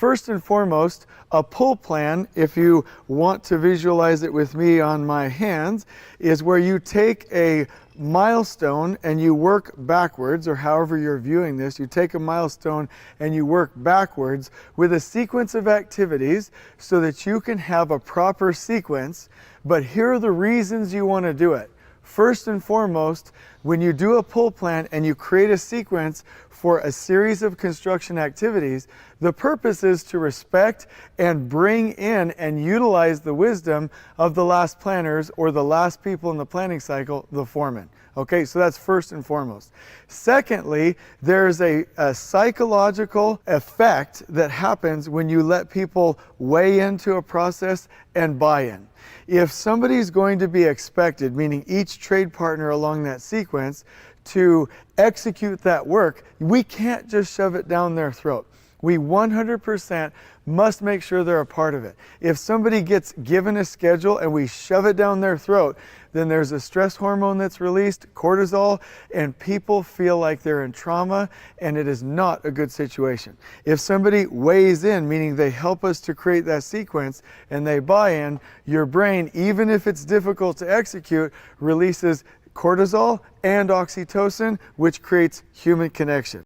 First and foremost, a pull plan, if you want to visualize it with me on my hands, is where you take a milestone and you work backwards, or however you're viewing this, you take a milestone and you work backwards with a sequence of activities so that you can have a proper sequence. But here are the reasons you want to do it. First and foremost, when you do a pull plan and you create a sequence for a series of construction activities, the purpose is to respect and bring in and utilize the wisdom of the last planners or the last people in the planning cycle, the foreman. Okay, so that's first and foremost. Secondly, there's a psychological effect that happens when you let people weigh into a process and buy in. If somebody's going to be expected, meaning each trade partner along that sequence, to execute that work, we can't just shove it down their throat. We 100% must make sure they're a part of it. If somebody gets given a schedule and we shove it down their throat, then there's a stress hormone that's released, cortisol, and people feel like they're in trauma, and it is not a good situation. If somebody weighs in, meaning they help us to create that sequence, and they buy in, your brain, even if it's difficult to execute, releases cortisol and oxytocin, which creates human connection.